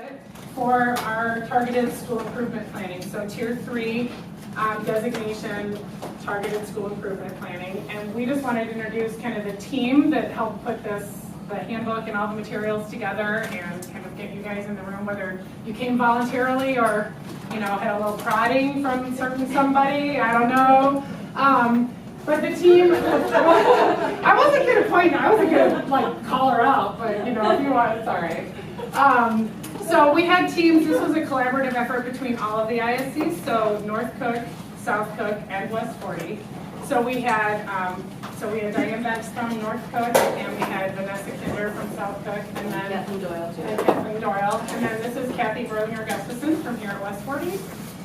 pilot for our targeted school improvement planning. So tier 3 designation, targeted school improvement planning. And we just wanted to introduce kind of the team that helped put the handbook and all the materials together and kind of get you guys in the room, whether you came voluntarily or, you know, had a little prodding from somebody, I don't know. But the team, I wasn't going to point, I wasn't going to like call her out, but you know, if you want, it's all right. So we had teams, this was a collaborative effort between all of the ISCs, so North Cook, South Cook, and West 40. So we had Diane Betts from North Cook, and we had Vanessa Kinder from South Cook, and then Kathleen Doyle too. Kathleen Doyle, and then this is Kathy Brodinger Gustafson from here at West 40,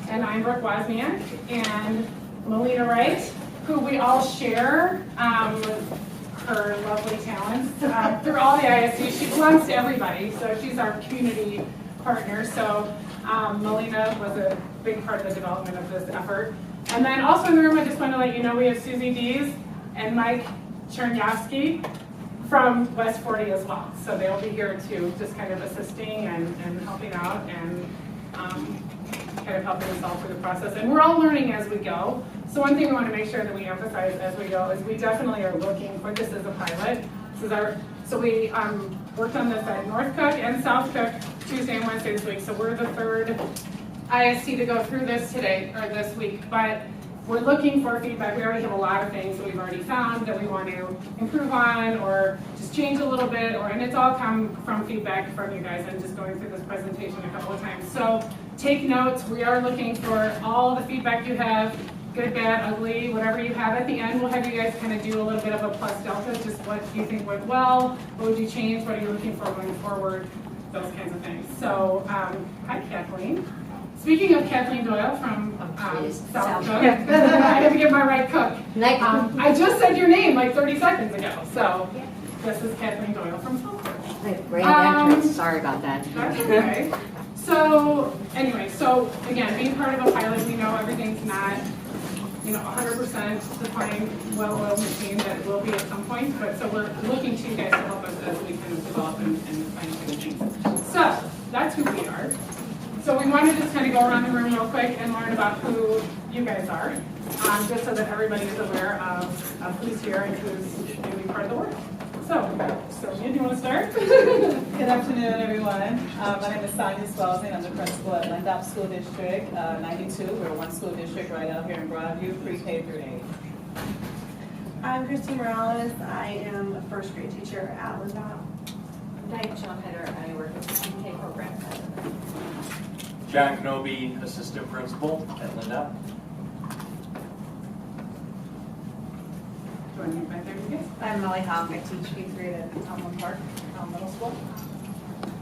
and I'm Brooke Wozniak, and Melina Wright, who we all share her lovely talents through all the ISCs. She belongs to everybody, so she's our community partner. So Melina was a big part of the development of this effort. And then also in the room, I just want to let you know we have Susie Dees and Mike Chernyavsky from West 40 as well. So they'll be here too, just kind of assisting and helping out and kind of helping us all through the process. And we're all learning as we go. So one thing we want to make sure that we emphasize as we go is we definitely are looking for this as a pilot. This is our, so we worked on this at North Cook and South Cook Tuesday and Wednesday this week. So we're the third ISC to go through this today or this week. But we're looking for feedback. We already have a lot of things that we've already found that we want to improve on or just change a little bit, and it's all come from feedback from you guys and just going through this presentation a couple of times. So take notes. We are looking for all the feedback you have, good, bad, ugly, whatever you have. At the end, we'll have you guys kind of do a little bit of a plus delta, just what you think went well, what would you change, what are you looking for going forward, those kinds of things. So, hi Kathleen. Speaking of Kathleen Doyle from South Cook, I had to get my right cook. I just said your name like 30 seconds ago. So this is Kathleen Doyle from South Cook. Great entrance. Sorry about that. That's okay. So anyway, so again, being part of a pilot, we know everything's not 100% defined, well-oiled machine that it will be at some point. But so we're looking to you guys to help us as we kind of develop and find things. So that's who we are. So we want to just kind of go around the room real quick and learn about who you guys are, just so that everybody is aware of who's here and who's going to be part of the work. So, Sonia, do you want to start? Good afternoon, everyone. My name is Sonia Swelzing. I'm the principal at Lindop School District 92. We're one school district right out here in Broadview, pre-K through 8. I'm Christine Morales. I am a first grade teacher at Lindop. Diane Schonheiter. I work with the PK program. John Knobe, assistant principal at Lindop. I'm Molly Hawk. I teach 8th grade at Elmwood Park Middle School.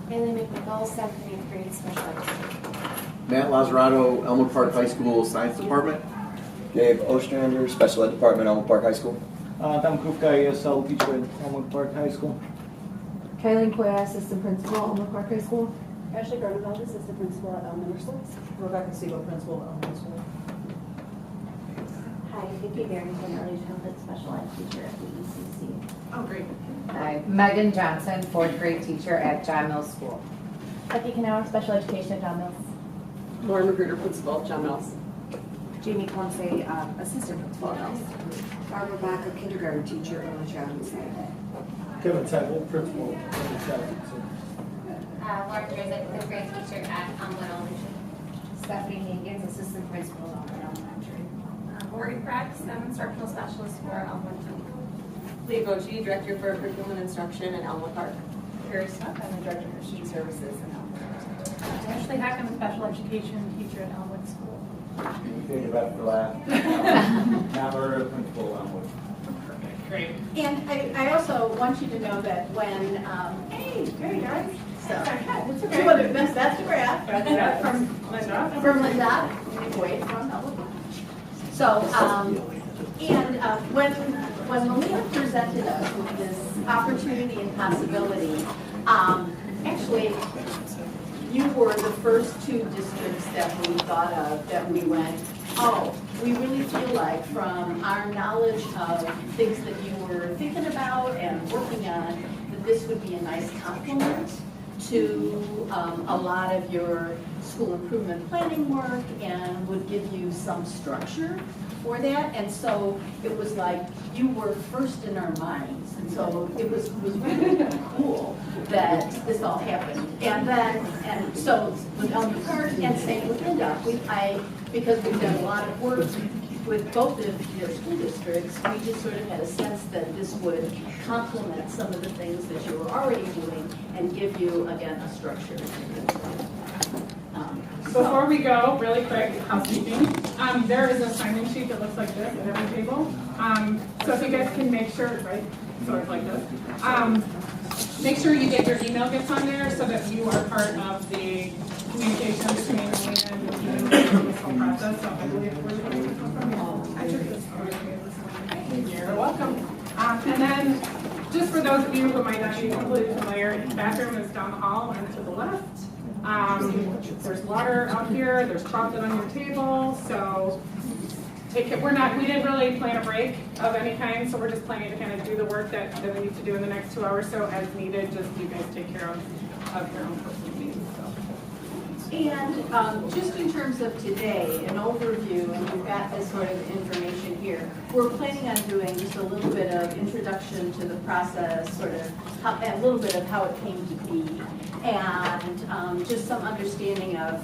Haley McNichol, 7th and 8th grade special education. Matt Lazzarato, Elmwood Park High School Science Department. Gabe Ostrander, Special Ed Department, Elmwood Park High School. Tam Krupka, ESL teacher at Elmwood Park High School. Kylie Koya, assistant principal, Elmwood Park High School. Ashley Gardnerveld, assistant principal at Elementary Schools. Rebecca Siegel, principal at Elementary School. Hi, Vicki Barrington, early childhood special ed teacher at the ECC. Oh, great. Hi, Megan Johnson, 4th grade teacher at John Mills School. Becky Knauer, special education at John Mills. Lauren Magruder, principal, John Mills. Jamie Ponce, assistant principal at Mills. Barbara Baca, kindergarten teacher, Early Childhood Center. Kevin Temple, principal at South. Laura Drizek, 5th grade teacher at Elmwood Elementary. Stephanie Higgins, assistant principal at Elementary. Lori Prax, I'm instructional specialist for Elmwood. Leah Gochi, director for curriculum and instruction at Elmwood Park. Carrie Smith, I'm the director for student services in Elmwood. Ashley Hack, I'm a special education teacher at Elmwood School. David Bethel, Matt Murder, principal at Elmwood. Perfect, great. And I also want you to know that when, Hey, there you guys. so, It's two other events, that's the graph. That's from Linda. From Linda, wait, from Elmwood. So, when Melina presented us with this opportunity and possibility, actually, you were the first two districts that we thought of that we went, oh, we really feel like from our knowledge of things that you were thinking about and working on, that this would be a nice complement to a lot of your school improvement planning work and would give you some structure for that. And so it was like you were first in our minds. And so it was really cool that this all happened. And so with Elmwood Park and same with Lindop, because we've done a lot of work with both of your school districts, we just sort of had a sense that this would complement some of the things that you were already doing and give you, again, a structure. Before we go, really quick, housekeeping. There is a sign-in sheet that looks like this at every table. So if you guys can make sure, right, sort of like this. Make sure you get your email gets on there so that you are part of the communication between Alina and the team in this whole process. So I believe where did this come from? I took this one. You're welcome. And then, just for those of you who might not be completely familiar, the bathroom is down the hall and to the left. There's water out here, there's chocolate on your table, so take it. We didn't really plan a break of any kind, so we're just planning to kind of do the work that we need to do in the next 2 hours, so as needed, just you guys take care of your own personal needs. And just in terms of today, an overview, and you've got this sort of information here, we're planning on doing just a little bit of introduction to the process, sort of a little bit of how it came to be, and just some understanding of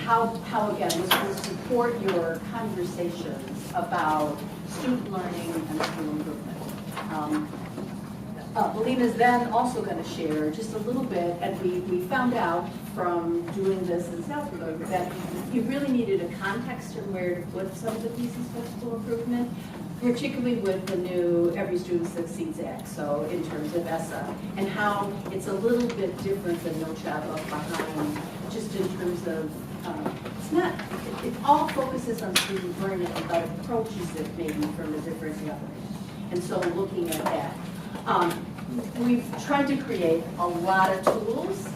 how again this will support your conversations about student learning and school improvement. Alina's then also going to share just a little bit, and we found out from doing this in Southwood that you really needed a context of where to put some of the pieces for school improvement, particularly with the new Every Student Succeeds Act, so in terms of ESSA, and how it's a little bit different than No Child Left Behind, just in terms of, it all focuses on student learning, but approaches it maybe from a different level. And so looking at that. We've tried to create a lot of tools.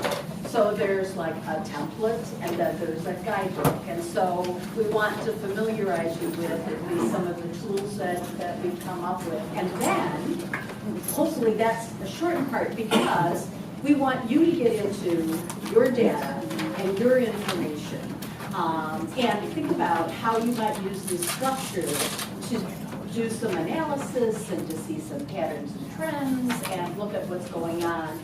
So there's like a template and then there's a guidebook. And so we want to familiarize you with at least some of the tools that we've come up with. And then, hopefully that's the shortened part because we want you to get into your data and your information and think about how you might use this structure to do some analysis and to see some patterns and trends and look at what's going on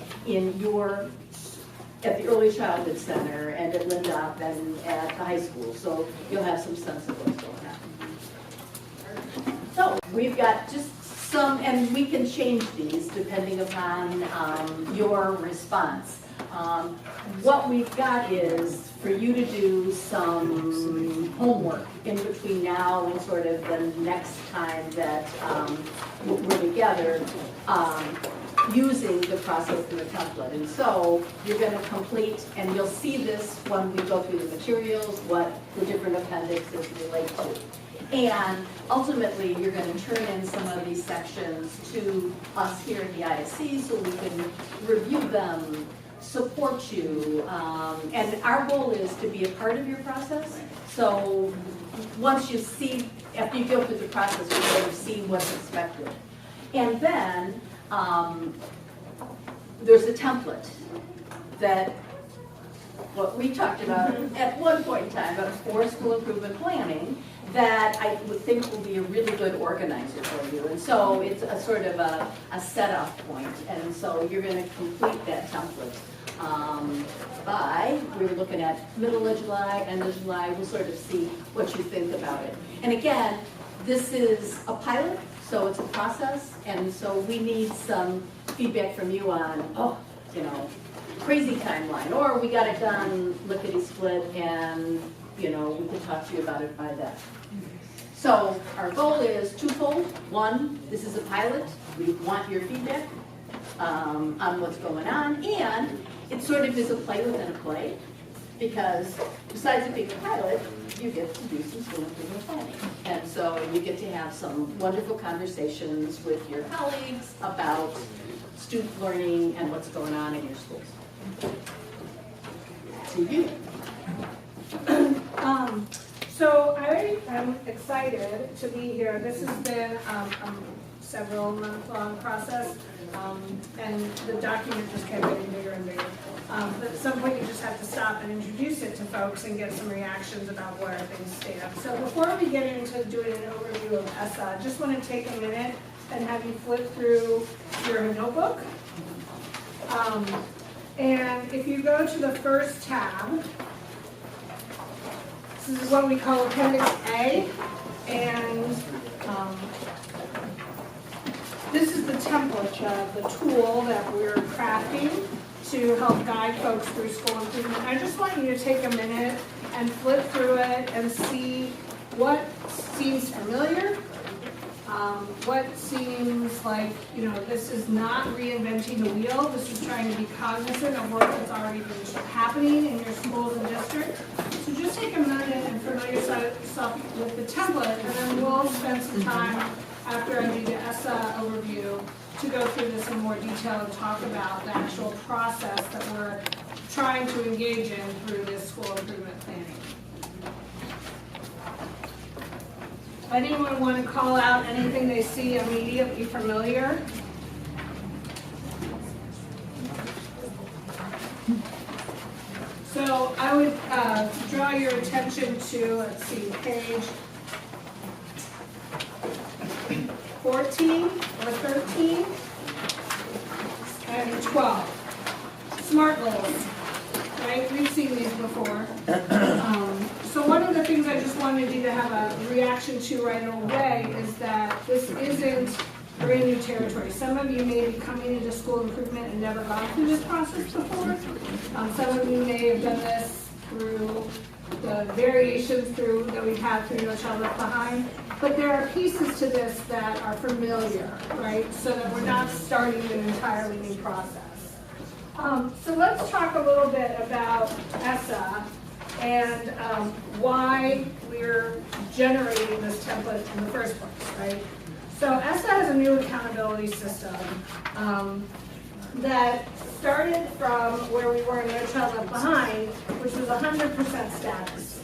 at the Early Childhood Center and at Lindop and at the high school. So you'll have some sense of what's going on. So we've got just some, and we can change these depending upon your response. What we've got is for you to do some homework in between now and sort of the next time that we're together using the process and the template. And so you're going to complete, and you'll see this when we go through the materials, what the different appendixes relate to. And ultimately, you're going to turn in some of these sections to us here at the ISC so we can review them, support you, and our goal is to be a part of your process. So once you see, after you go through the process, you sort of see what's expected. And then there's a template that what we talked about at one point in time about for school improvement planning that I would think will be a really good organizer for you. And so it's a sort of a setup point. And so you're going to complete that template we're looking at middle of July, end of July. We'll sort of see what you think about it. And again, this is a pilot, so it's a process. And so we need some feedback from you on, crazy timeline, or we got it done lickety-split and, we can talk to you about it by then. So our goal is twofold. One, this is a pilot. We want your feedback on what's going on, and it sort of is a play within a play, because besides it being a pilot, you get to do some school improvement planning. And so you get to have some wonderful conversations with your colleagues about student learning and what's going on in your schools. To you. So I am excited to be here. This has been several month-long process. And the document just kept getting bigger and bigger. But at some point, you just have to stop and introduce it to folks and get some reactions about where things stand. So before we get into doing an overview of ESSA, I just want to take a minute and have you flip through your notebook. And if you go to the first tab, this is what we call Appendix A, and this is the template, the tool that we're crafting to help guide folks through school improvement. I just want you to take a minute and flip through it and see what seems familiar, what seems like, this is not reinventing the wheel. This is trying to be cognizant of work that's already been happening in your schools and districts. So just take a minute and familiarize yourself with the template, and then we'll spend some time after I do the ESSA overview to go through this in more detail and talk about the actual process that we're trying to engage in through this school improvement planning. Anyone want to call out anything they see immediately familiar? So I would draw your attention to, let's see, page 14 or 13 and 12. SMART goals, right? We've seen these before. So one of the things I just wanted you to have a reaction to right away is that this isn't brand new territory. Some of you may be coming into school improvement and never gone through this process before. Some of you may have done this through the variations that we've had through No Child Left Behind. But there are pieces to this that are familiar, right? So that we're not starting an entirely new process. So let's talk a little bit about ESSA and why we're generating this template in the first place, right? So ESSA has a new accountability system that started from where we were in No Child Left Behind, which was 100% status.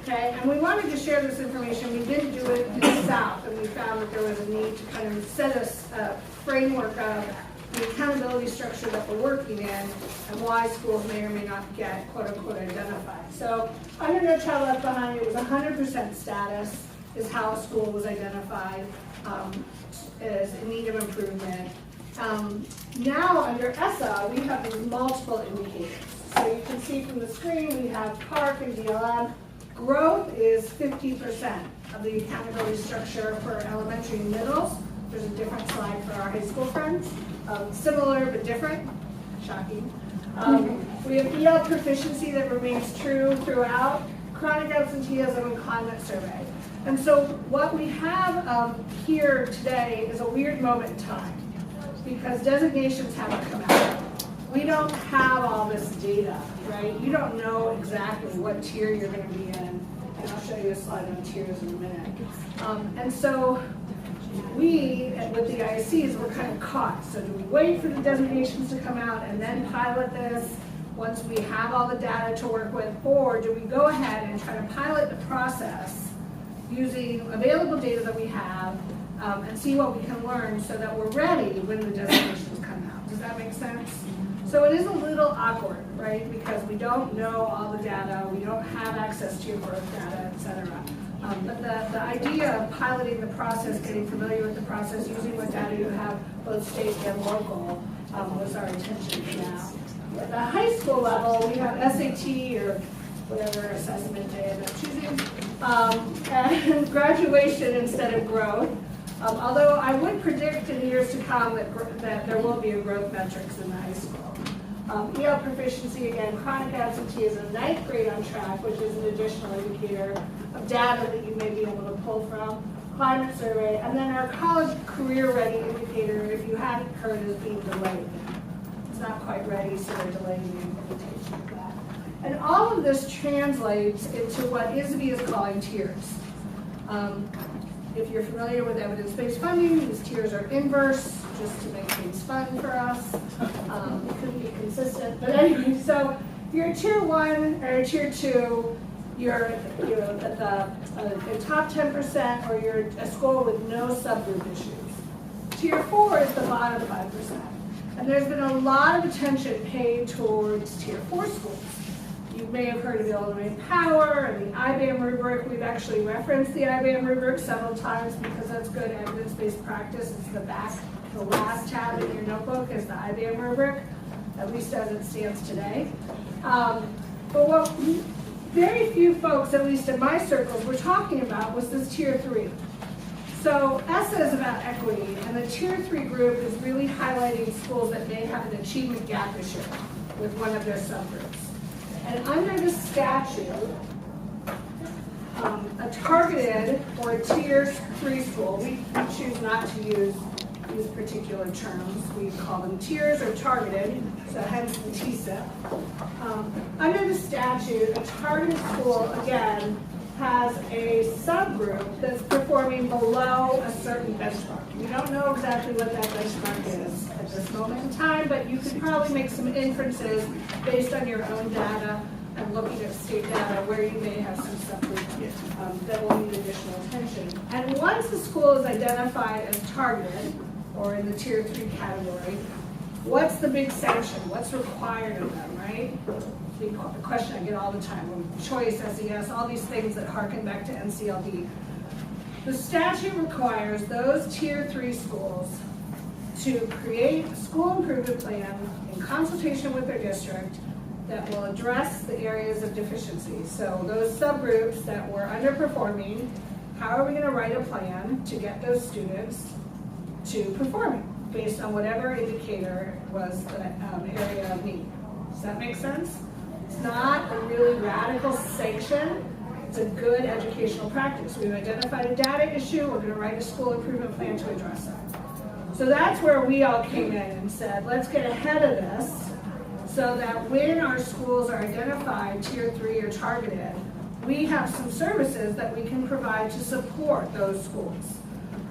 Okay, and we wanted to share this information. We didn't do it in the South, and we found that there was a need to kind of set a framework of the accountability structure that we're working in and why schools may or may not get quote-unquote identified. So under No Child Left Behind, it was 100% status is how a school was identified as in need of improvement. Now under ESSA, we have these multiple indicators. So you can see from the screen, we have PARC and DLM. Growth is 50% of the accountability structure for elementary and middles. There's a different slide for our high school friends. Similar but different. Shocking. We have EL proficiency that remains true throughout. Chronic absenteeism and climate survey. And so what we have here today is a weird moment in time because designations haven't come out. We don't have all this data, right? You don't know exactly what tier you're going to be in. And I'll show you a slide on tiers in a minute. And so we, with the ISCs, were kind of caught. So do we wait for the designations to come out and then pilot this once we have all the data to work with? Or do we go ahead and try to pilot the process using available data that we have and see what we can learn so that we're ready when the designations come out? Does that make sense? So it is a little awkward, right? Because we don't know all the data, we don't have access to your birth data, et cetera. But the idea of piloting the process, getting familiar with the process, using what data you have, both state and local, was our intention for now. At the high school level, we have SAT or whatever assessment they end up choosing, and graduation instead of growth. Although I would predict in years to come that there will be a growth metrics in the high school. EL proficiency, again, chronic absenteeism, ninth grade on track, which is an additional indicator of data that you may be able to pull from, climate survey, and then our college career ready indicator, if you hadn't heard, is being delayed. It's not quite ready, so they're delaying the implementation of that. And all of this translates into what ISBE is calling tiers. If you're familiar with evidence-based funding, these tiers are inverse, just to make things fun for us. It couldn't be consistent, but anyway, so if you're a tier 1 or a tier 2, you're at the top 10%, or you're a school with no subgroup issues. tier 4 is the bottom 5%. And there's been a lot of attention paid towards tier 4 schools. You may have heard of Illinois Power and the IBAM rubric. We've actually referenced the IBAM rubric several times because that's good evidence-based practice. It's the last tab in your notebook is the IBAM rubric, at least as it stands today. But what very few folks, at least in my circles, were talking about was this tier 3. So ESSA is about equity, and the tier 3 group is really highlighting schools that may have an achievement gap issue with one of their subgroups. And under the statute, a targeted or a tier 3 school, we choose not to use these particular terms. We call them tiers or targeted, so hence the TSIP. Under the statute, a targeted school, again, has a subgroup that's performing below a certain benchmark. We don't know exactly what that benchmark is at this moment in time, but you could probably make some inferences based on your own data and looking at state data where you may have some subgroups that will need additional attention. And once the school is identified as targeted, or in the tier 3 category, what's the big sanction? What's required of them, right? The question I get all the time, choice, SES, all these things that harken back to NCLD. The statute requires those tier 3 schools to create a school improvement plan in consultation with their district that will address the areas of deficiency. So those subgroups that were underperforming, how are we going to write a plan to get those students to performing based on whatever indicator was the area of need? Does that make sense? It's not a really radical sanction. It's a good educational practice. We've identified a data issue. We're going to write a school improvement plan to address that. So that's where we all came in and said, let's get ahead of this so that when our schools are identified tier 3 or targeted, we have some services that we can provide to support those schools.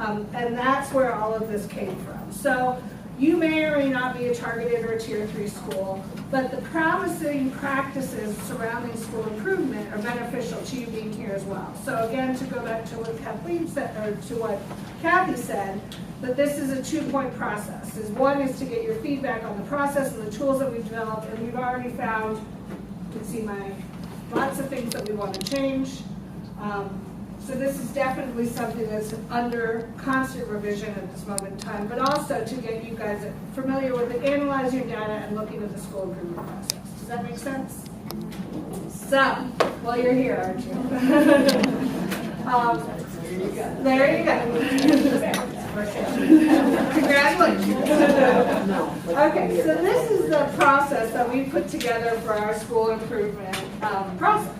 And that's where all of this came from. So you may or may not be a targeted or a tier 3 school, but the promising practices surrounding school improvement are beneficial to you being here as well. So again, to go back to what Kathleen said, or to what Kathy said, that this is a 2-point process. One is to get your feedback on the process and the tools that we've developed, and we've already found, you can see lots of things that we want to change. So this is definitely something that's under constant revision at this moment in time, but also to get you guys familiar with it, analyzing your data and looking at the school improvement process. Does that make sense? So, well, you're here, aren't you? There you go. Congratulations. Okay, so this is the process that we put together for our school improvement process.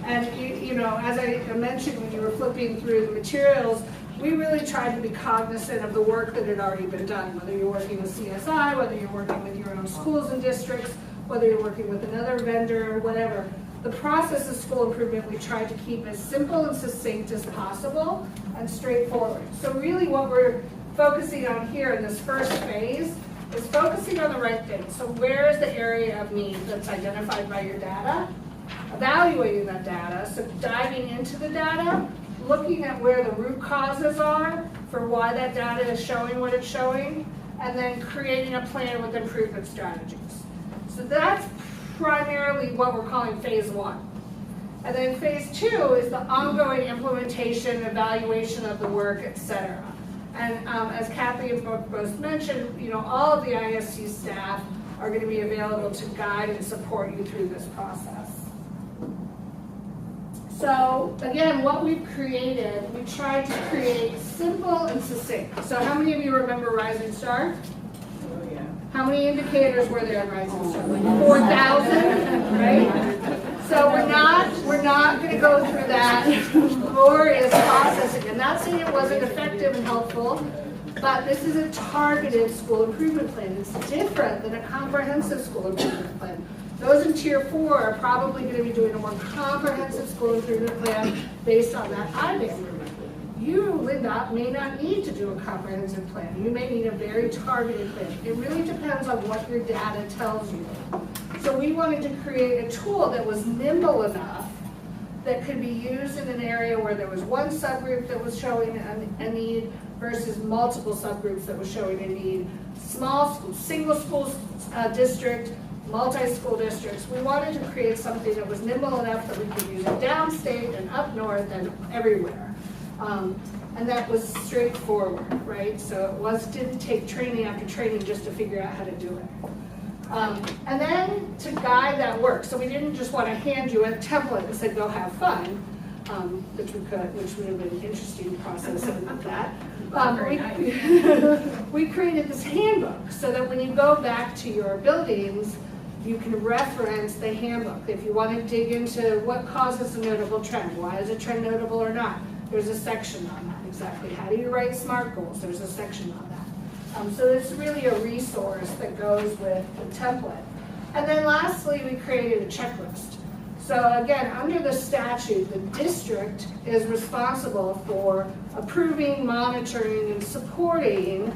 And you know, as I mentioned when you were flipping through the materials, we really tried to be cognizant of the work that had already been done, whether you're working with CSI, whether you're working with your own schools and districts, whether you're working with another vendor, whatever. The process of school improvement we tried to keep as simple and succinct as possible and straightforward. So really what we're focusing on here in this first phase is focusing on the right things. So where is the area of need that's identified by your data? Evaluating that data, so diving into the data, looking at where the root causes are for why that data is showing what it's showing, and then creating a plan with improvement strategies. So that's primarily what we're calling phase 1. And then phase 2 is the ongoing implementation, evaluation of the work, etc. And as Kathy and Brooke both mentioned, you know, all of the ISC staff are going to be available to guide and support you through this process. So again, what we've created, we tried to create simple and succinct. So how many of you remember Rising Star? Oh, yeah. How many indicators were there in Rising Star? Like 4,000, right? So we're not going to go through that glorious process again. Not saying it wasn't effective and helpful, but this is a targeted school improvement plan. It's different than a comprehensive school improvement plan. Those in tier 4 are probably going to be doing a more comprehensive school improvement plan based on that IBAM. You, Linda, may not need to do a comprehensive plan. You may need a very targeted plan. It really depends on what your data tells you. So we wanted to create a tool that was nimble enough that could be used in an area where there was one subgroup that was showing a need, versus multiple subgroups that was showing a need. Small school, single school district, multi-school districts. We wanted to create something that was nimble enough that we could use it downstate and up north and everywhere. And that was straightforward, right? So it didn't take training after training just to figure out how to do it. And then to guide that work, so we didn't just want to hand you a template and say, go have fun, which we could, which would have been an interesting process of that. We created this handbook so that when you go back to your buildings, you can reference the handbook. If you want to dig into what causes a notable trend, why is a trend notable or not, there's a section on that. Exactly. How do you write SMART goals? There's a section on that. So it's really a resource that goes with the template. And then lastly, we created a checklist. So again, under the statute, the district is responsible for approving, monitoring, and supporting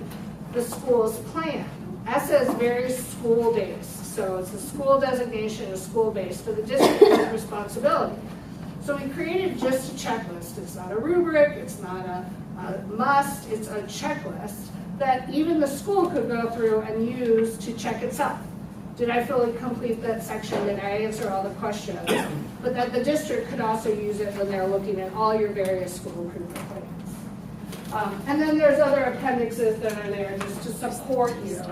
the school's plan. ESSA is very school-based. So it's a school designation, a school-based, but the district's responsibility. So we created just a checklist. It's not a rubric, it's not a must, it's a checklist that even the school could go through and use to check itself. Did I fully complete that section? Did I answer all the questions? But that the district could also use it when they're looking at all your various school improvement plans. And then there's other appendixes that are there just to support you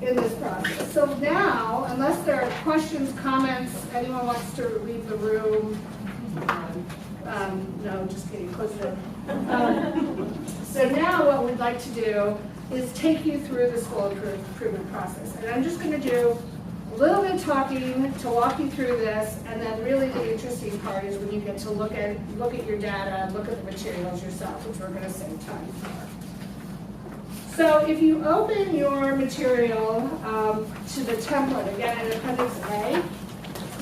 in this process. So now, unless there are questions, comments, anyone wants to leave the room, no, just kidding, close it up. So now what we'd like to do is take you through the school improvement process. And I'm just going to do a little bit of talking to walk you through this, and then really the interesting part is when you get to look at your data, look at the materials yourself, which we're going to save time for. So if you open your material to the template, again in Appendix A,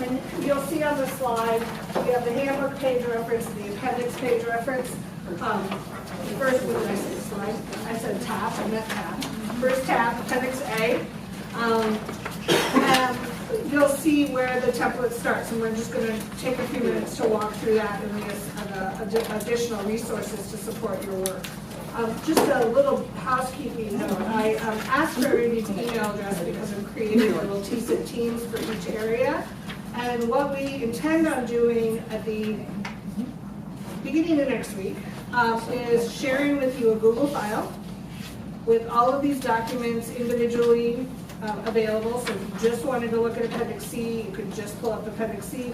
and you'll see on the slide, we have the handbook page reference and the appendix page reference. First, what did I say, slide? I said tab, I meant tab. First tab, Appendix A. And you'll see where the template starts, and we're just going to take a few minutes to walk through that and the additional resources to support your work. Just a little housekeeping note. I asked for everybody's email address because I'm creating little TSIP teams for each area. And what we intend on doing at the beginning of next week is sharing with you a Google file with all of these documents individually available. So if you just wanted to look at Appendix C, you could just pull up Appendix C,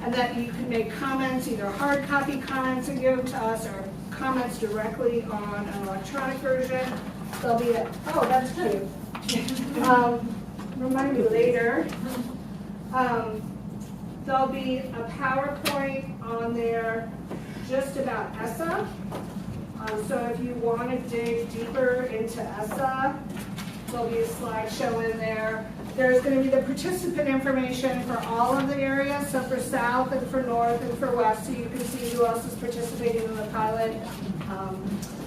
and that you can make comments, either hard copy comments and give them to us, or comments directly on an electronic version. There'll be oh, that's cute. Remind me later. There'll be a PowerPoint on there just about ESSA. So if you want to dig deeper into ESSA, there'll be a slideshow in there. There's going to be the participant information for all of the areas, so for South and for North and for West, so you can see who else is participating in the pilot.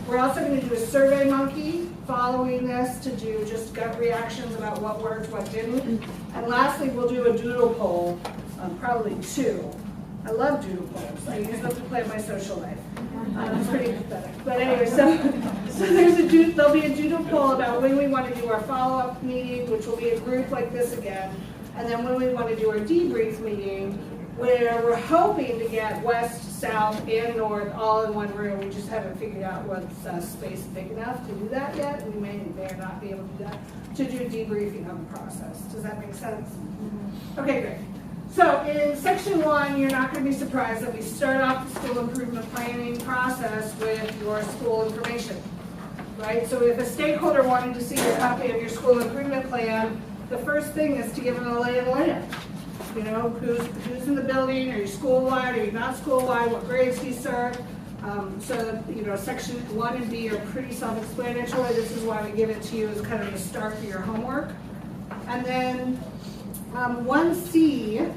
We're also going to do a Survey Monkey following this to do just gut reactions about what worked, what didn't. And lastly, we'll do a doodle poll, probably 2. I love doodle polls. I use them to plan my social life. It's pretty pathetic. But anyway, so there'll be a doodle poll about when we want to do our follow-up meeting, which will be a group like this again, and then when we want to do our debrief meeting, where we're hoping to get West, South, and North all in one room. We just haven't figured out what space is big enough to do that yet. We may or not be able to do that, to do debriefing on the process. Does that make sense? Okay, great. So in section 1, you're not going to be surprised that we start off the school improvement planning process with your school information, right? So if a stakeholder wanted to see a copy of your school improvement plan, the first thing is to give them a lay of the land. You know, who's in the building, are you school-wide, are you not school-wide, what grades do you serve? So, you know, section 1 and B are pretty self-explanatory. This is why we give it to you as kind of the start for your homework. And then 1C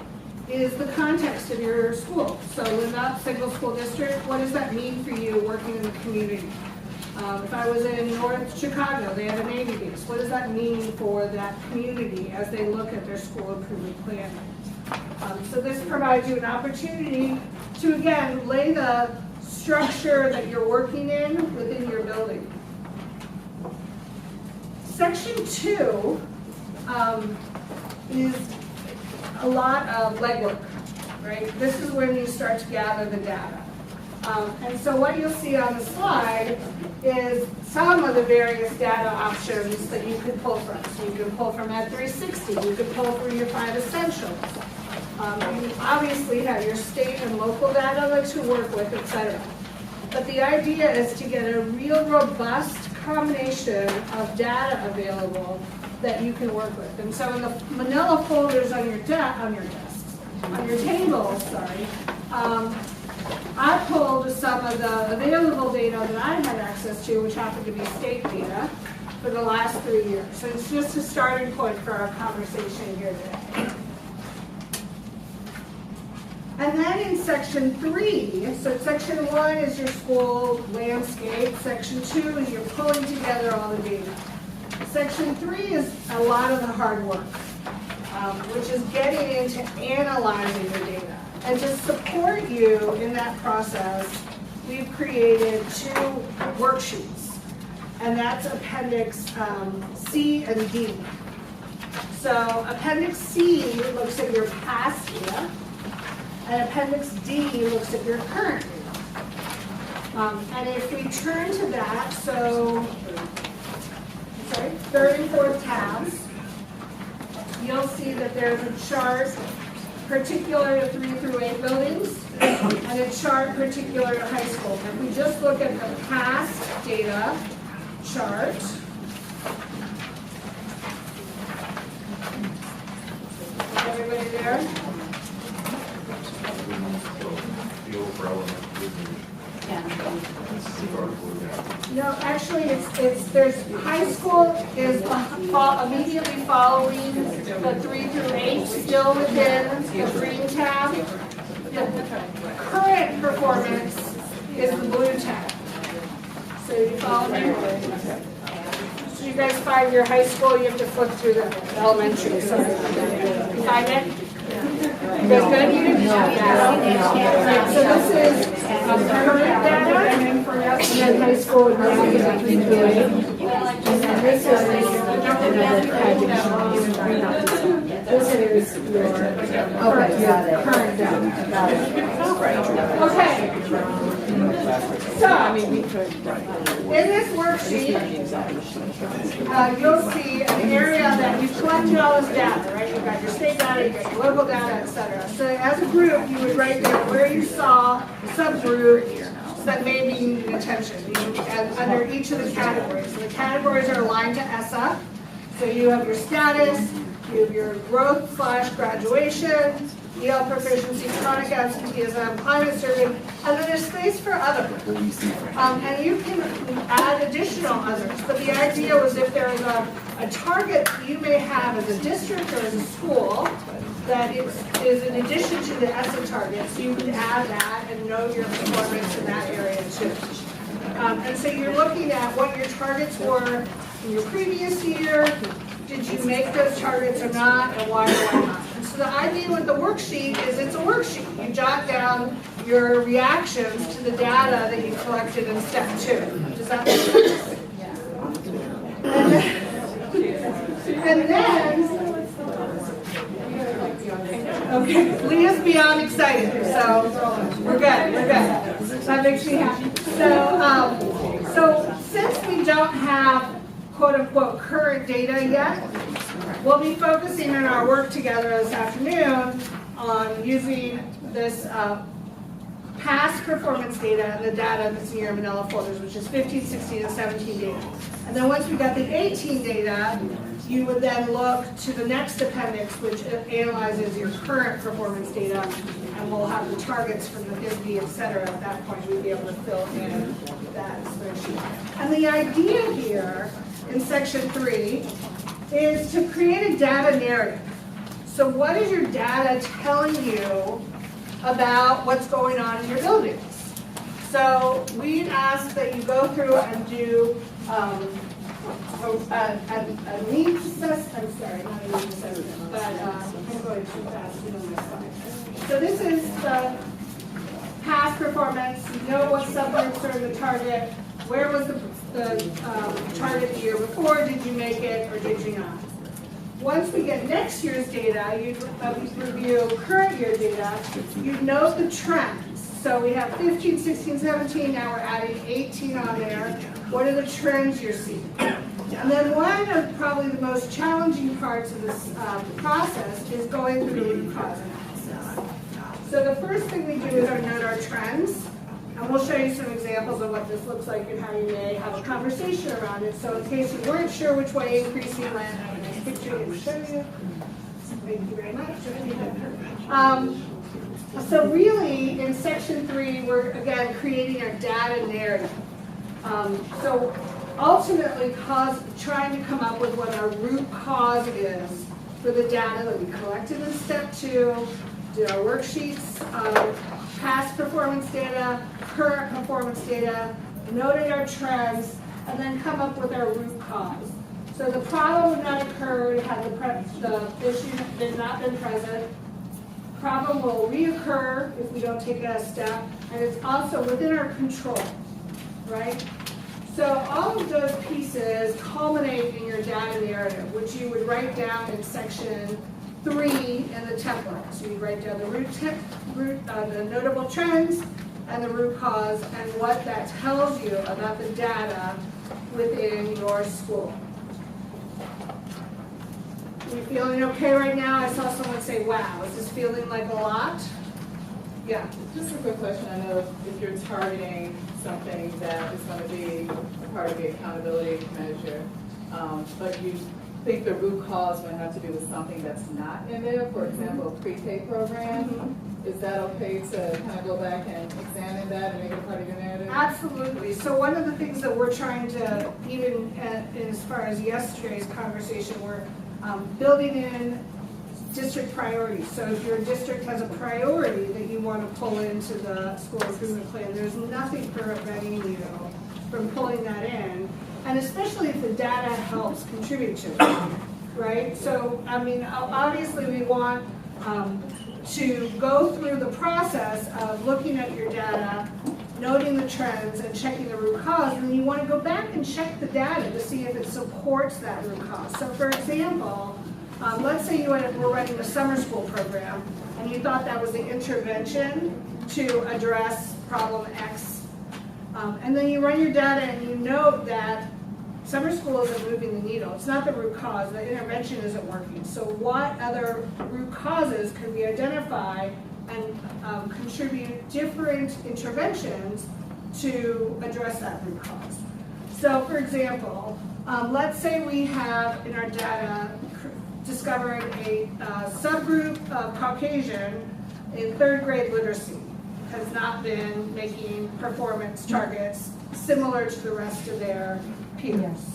is the context of your school. So Lindop Single School District, what does that mean for you working in the community? If I was in North Chicago, they have a Navy base. What does that mean for that community as they look at their school improvement plan? So this provides you an opportunity to, again, lay the structure that you're working in within your building. Section 2 is a lot of legwork, right? This is when you start to gather the data. And so what you'll see on the slide is some of the various data options that you can pull from. So you can pull from Ed 360, you can pull from your 5 essentials. You obviously have your state and local data to work with, etc. But the idea is to get a real robust combination of data available that you can work with. And so in the manila folders on your tables, I pulled some of the available data that I had access to, which happened to be state data, for the last 3 years. So it's just a starting point for our conversation here today. And then in section 3, so section 1 is your school landscape, section 2 is you're pulling together all the data. Section 3 is a lot of the hard work, which is getting into analyzing the data. And to support you in that process, we've created 2 worksheets, and that's Appendix C and D. So Appendix C looks at your past data, and Appendix D looks at your current data. And if we turn to that, third and fourth tabs, you'll see that there's a chart particular to 3 through 8 buildings, and a chart particular to high school. If we just look at the past data chart, is everybody there? No, actually, there's high school is immediately following the 3 through 8, still within the green tab. The current performance is the blue tab. So you follow me? So you guys find your high school, you have to flip through the elementary. So you find it? You guys good? Yeah. So this is current data, and then high school is and then this is your current data. Got it. Okay. So, in this worksheet, you'll see an area that you've collected all this data, right? You've got your state data, you've got your local data, etc. So as a group, you would write down where you saw subgroups that may be needing attention under each of the categories. So the categories are aligned to ESSA. So you have your status, you have your growth/graduation, EL proficiency, chronic absenteeism, climate survey, and then there's space for other. And you can add additional others, but the idea was if there is a target you may have as a district or as a school that is in addition to the ESSA targets, you can add that and know your performance in that area too. And so you're looking at what your targets were in your previous year. Did you make those targets or not, and why or why not? And so the idea with the worksheet is it's a worksheet. You jot down your reactions to the data that you collected in step 2. Does that make sense? And then, okay, Leah's beyond excited, so we're good. That makes me happy. So since we don't have quote-unquote current data yet, we'll be focusing in our work together this afternoon on using this past performance data and the data that's in your manila folders, which is 15, 16, and 17 data. And then once we got the 18 data, you would then look to the next appendix, which analyzes your current performance data, and we'll have the targets from the NISBE, et cetera. At that point, we'd be able to fill in that spreadsheet. And the idea here in section 3 is to create a data narrative. So what is your data telling you about what's going on in your buildings? So we'd ask that you go through and do a needs assessment. I'm sorry, not a needs assessment, but I'm going too fast to do my slides. So this is the past past performance, you know what subgroups are the target, where was the target the year before, did you make it or did you not? Once we get next year's data, you'd review current year data, you'd note the trends. So we have 15, 16, 17, now we're adding 18 on there. What are the trends you're seeing? And then one of probably the most challenging parts of this process is going through the root cause analysis. So the first thing we do is note our trends. And we'll show you some examples of what this looks like and how you may have a conversation around it. So in case you weren't sure which way increasing went, I have a nice picture to show you. Thank you very much. So really, in section 3, we're again creating our data narrative. So ultimately, trying to come up with what our root cause is for the data that we collected in step 2, did our worksheets, past performance data, current performance data, noted our trends, and then come up with our root cause. So the problem would not occur had the issue not been present. Problem will reoccur if we don't take a step, and it's also within our control, right? So all of those pieces culminate in your data narrative, which you would write down in section 3 in the template. So you write down the notable trends and the root cause and what that tells you about the data within your school. Are you feeling okay right now? I saw someone say, wow, is this feeling like a lot? Yeah. Just a quick question. I know if you're targeting something that is going to be part of the accountability measure, but you think the root cause might have to do with something that's not in there, for example, a pre-K program, is that okay to kind of go back and examine that and make it a part of your narrative? Absolutely. So one of the things that we're trying to, even as far as yesterday's conversation, we're building in district priorities. So if your district has a priority that you want to pull into the school improvement plan, there's nothing preventing you from pulling that in, and especially if the data helps contribute to it, right? So, I mean, obviously we want to go through the process of looking at your data, noting the trends, and checking the root cause, and you want to go back and check the data to see if it supports that root cause. So for example, let's say you were running a summer school program, and you thought that was the intervention to address problem X, and then you run your data and you note that summer school isn't moving the needle. It's not the root cause. The intervention isn't working. So what other root causes could we identify and contribute different interventions to address that root cause? So for example, let's say we have in our data discovered a subgroup of Caucasian in 3rd grade literacy has not been making performance targets similar to the rest of their peers.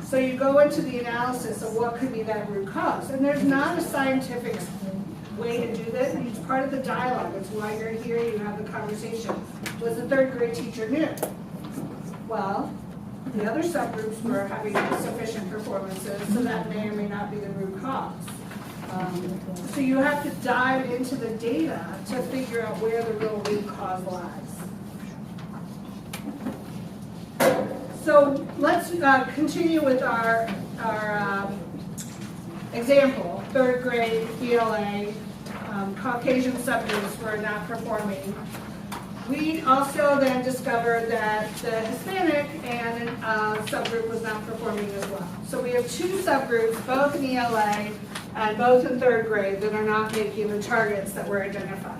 So you go into the analysis of what could be that root cause. And there's not a scientific way to do this. It's part of the dialogue. It's why you're here, you have the conversation. Was the 3rd grade teacher new? Well, the other subgroups were having insufficient performances, so that may or may not be the root cause. So you have to dive into the data to figure out where the real root cause lies. So let's continue with our example, 3rd grade ELA, Caucasian subgroups were not performing. We also then discovered that the Hispanic and subgroup was not performing as well. So we have 2 subgroups, both in ELA and both in 3rd grade, that are not making the targets that were identified.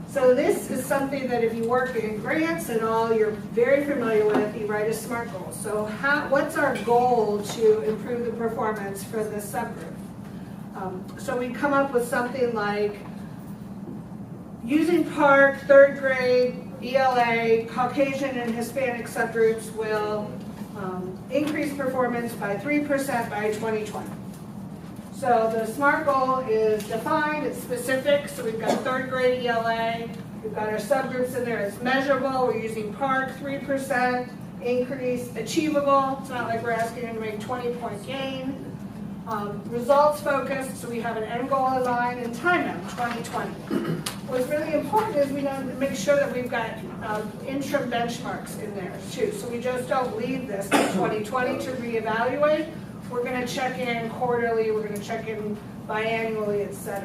So this is something that if you work in grants and all, you're very familiar with. You write a SMART goal. So what's our goal to improve the performance for this subgroup? So we come up with something like using PARC, 3rd grade, ELA, Caucasian and Hispanic subgroups will increase performance by 3% by 2020. So the SMART goal is defined, it's specific, so we've got 3rd grade ELA, we've got our subgroups in there, it's measurable, we're using PARC, 3% increase, achievable, it's not like we're asking them to make 20-point gain. Results focused, so we have an end goal in mind, and time out, 2020. What's really important is we want to make sure that we've got interim benchmarks in there too. So we just don't leave this to 2020 to reevaluate. We're going to check in quarterly, we're going to check in biannually, etc.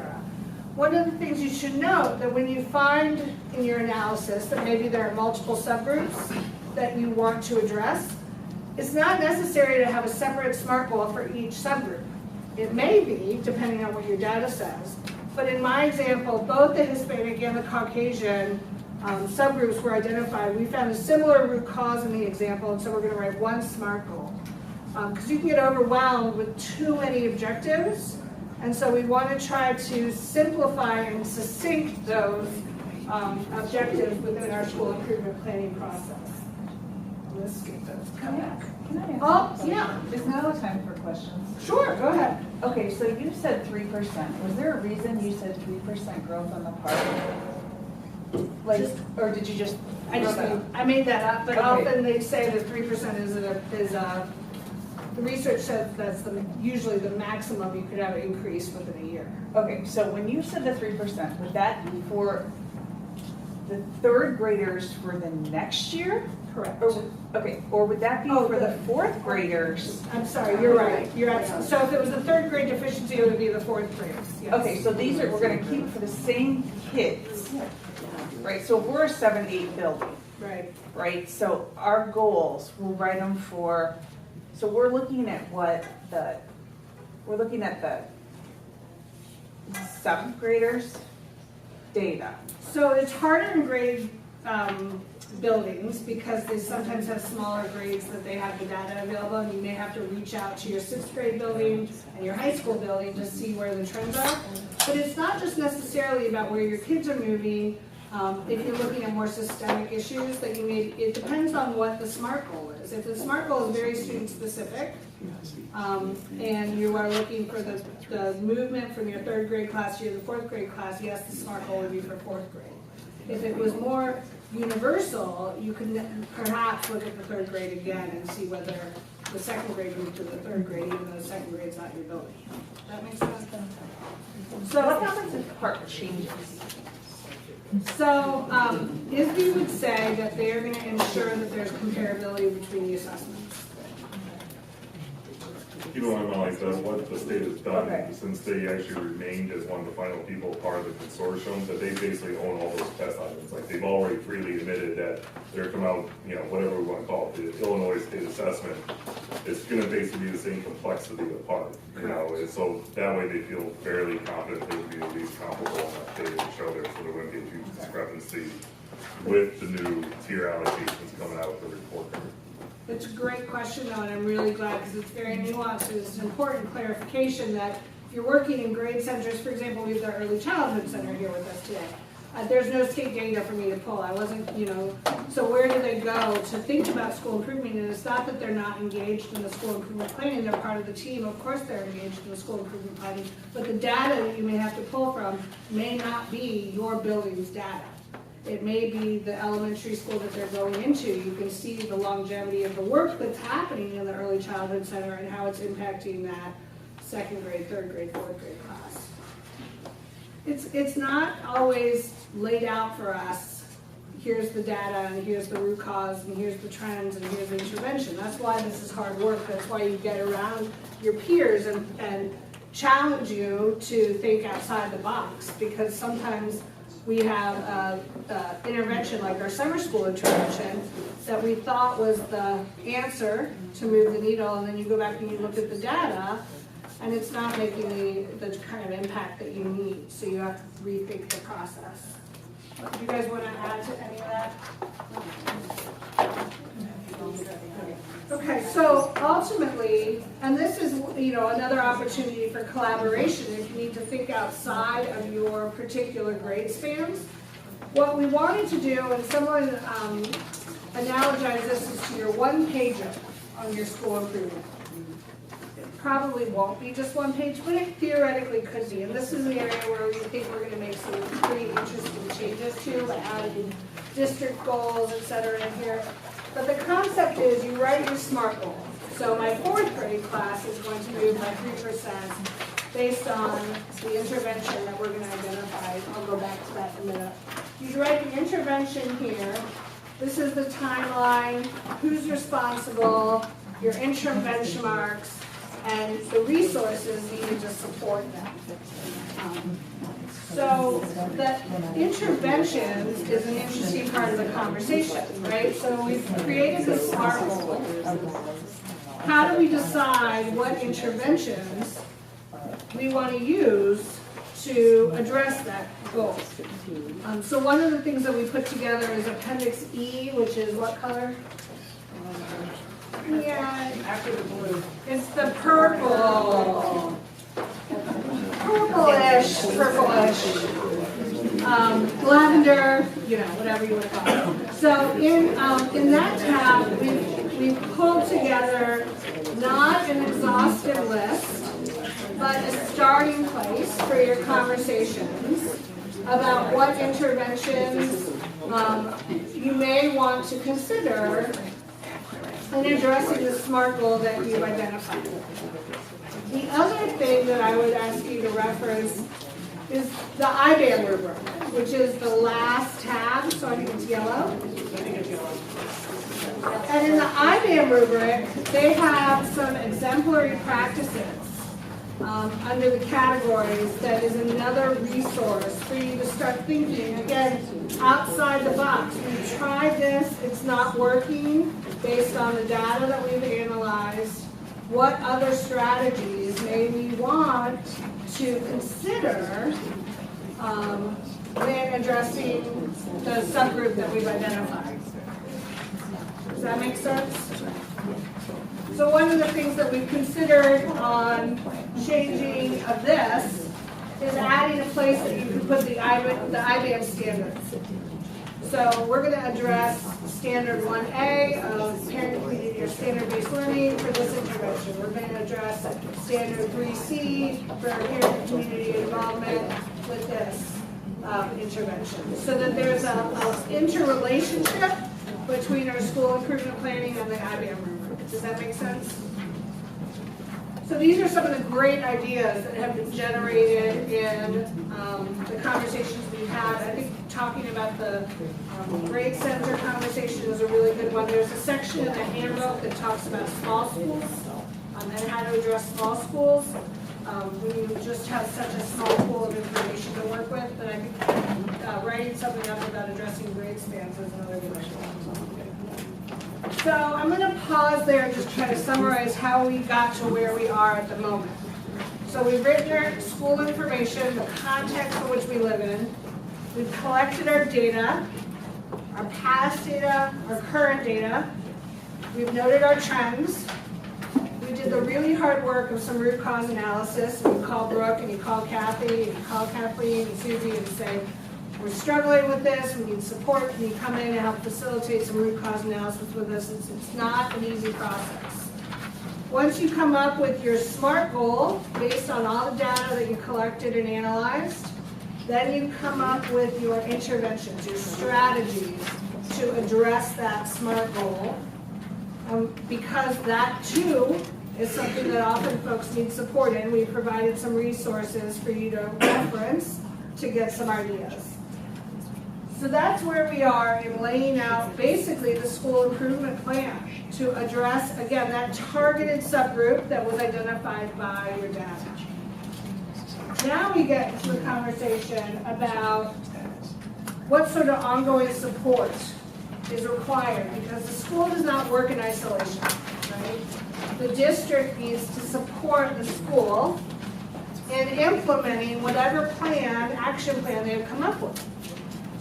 One of the things you should note that when you find in your analysis that maybe there are multiple subgroups that you want to address, it's not necessary to have a separate SMART goal for each subgroup. It may be, depending on what your data says, but in my example, both the Hispanic and the Caucasian subgroups were identified. We found a similar root cause in the example, and so we're going to write one SMART goal. Because you can get overwhelmed with too many objectives, and so we want to try to simplify and succinct those objectives within our school improvement planning process. Let's skip those. Come back. Can I ask? Oh, yeah. Is now a time for questions? Sure, go ahead. Okay, so you said 3%. Was there a reason you said 3% growth on the part? Like, or did you just? I made that up, but Okay. often they say that 3% is the research says that's usually the maximum you could have an increase within a year. Okay, so when you said the 3%, would that be for the third graders for the next year? Correct. Or would that be Oh, for the fourth graders? I'm sorry, you're right. You're absolutely. So if it was a third grade deficiency, it would be the fourth graders. Yes. Okay, so these are, we're gonna keep it for the same kids, right? So if we're a 7-8 building, Right. right? So our goals, we'll write them for, so we're looking at the 7th graders' data. So it's harder in grade buildings because they sometimes have smaller grades that they have the data available, and you may have to reach out to your 6th grade building and your high school building to see where the trends are. But it's not just necessarily about where your kids are moving. If you're looking at more systemic issues that you may, it depends on what the SMART goal is. If the SMART goal is very student specific, and you are looking for the movement from your 3rd grade class to your 4th grade class, yes, the SMART goal would be for 4th grade. If it was more universal, you could perhaps look at the 3rd grade again and see whether the 2nd grade moved to the 3rd grade, even though the 2nd grade's not your building. That makes sense? So what happens if part changes? So, ISBE would say that they are going to ensure that there's comparability between the assessments. Keep in mind, like what the state has done, Okay. since they actually remained as one of the final people part of the consortium, that they basically own all those test items. Like they've already freely admitted that they're come out, whatever we want to call it, the Illinois State Assessment, it's going to basically be the same complexity of part, and so that way they feel fairly confident they would be at least comparable on that data to show there, so there wouldn't be a huge discrepancy with the new tier allocations coming out with the report card. It's a great question, though, and I'm really glad because it's very nuanced. It's an important clarification that if you're working in grade centers, for example, we have the Early Childhood Center here with us today. There's no state data for me to pull. I wasn't, so where do they go to think about school improvement? And it's not that they're not engaged in the school improvement planning. They're part of the team. Of course they're engaged in the school improvement planning. But the data that you may have to pull from may not be your building's data. It may be the elementary school that they're going into. You can see the longevity of the work that's happening in the Early Childhood Center and how it's impacting that 2nd grade, 3rd grade, 4th grade class. It's not always laid out for us, here's the data and here's the root cause and here's the trends and here's the intervention. That's why this is hard work. That's why you get around your peers and challenge you to think outside the box, because sometimes we have an intervention like our summer school intervention that we thought was the answer to move the needle, and then you go back and you look at the data and it's not making the kind of impact that you need, so you have to rethink the process. Do you guys want to add to any of that? Okay, so ultimately, and this is another opportunity for collaboration if you need to think outside of your particular grade spans. What we wanted to do, and someone analogized this is to your one-pager on your school improvement. It probably won't be just one page, but it theoretically could be. And this is the area where we think we're going to make some pretty interesting changes to, adding district goals, et cetera, in here. But the concept is you write your SMART goal. So my fourth grade class is going to move by 3% based on the intervention that we're going to identify. I'll go back to that in a minute. You write the intervention here. This is the timeline, who's responsible, your interim benchmarks, and the resources needed to support them. So the interventions is an interesting part of the conversation, right? So we've created this SMART goal. How do we decide what interventions we want to use to address that goal? So one of the things that we put together is Appendix E, which is what color? Yeah, After the blue. it's the purple. Purplish. Lavender, whatever you want to call it. So in that tab, we've pulled together not an exhaustive list, but a starting place for your conversations about what interventions you may want to consider in addressing the SMART goal that you've identified. The other thing that I would ask you to reference is the IBAM rubric, which is the last tab, so I think it's yellow. And in the IBAM rubric, they have some exemplary practices under the categories that is another resource for you to start thinking, again, outside the box. We've tried this, it's not working based on the data that we've analyzed. What other strategies may we want to consider when addressing the subgroup that we've identified? Does that make sense? So one of the things that we've considered on changing of this is adding a place that you can put the IBAM standards. So we're going to address standard 1A of parent community or standard-based learning for this intervention. We're going to address standard 3C for parent community involvement with this intervention. So that there's an interrelationship between our school improvement planning and the IBM rubric. Does that make sense? So these are some of the great ideas that have been generated in the conversations we've had. I think talking about the grade center conversation is a really good one. There's a section in the handbook that talks about small schools and how to address small schools. We just have such a small pool of information to work with, but I think writing something up about addressing grade spans is another good idea. So I'm going to pause there and just try to summarize how we got to where we are at the moment. So we've written our school information, the context in which we live in. We've collected our data, our past data, our current data. We've noted our trends. We did the really hard work of some root cause analysis. And you call Brooke and you call Kathy and you call Kathleen and Susie and say, we're struggling with this, we need support, can you come in and help facilitate some root cause analysis with us? It's not an easy process. Once you come up with your SMART goal, based on all the data that you collected and analyzed, then you come up with your interventions, your strategies to address that SMART goal. Because that too is something that often folks need support in, we provided some resources for you to reference to get some ideas. So that's where we are in laying out basically the school improvement plan to address, again, that targeted subgroup that was identified by your data. Now we get into the conversation about what sort of ongoing support is required, because the school does not work in isolation, right? The district needs to support the school in implementing whatever plan, action plan they have come up with.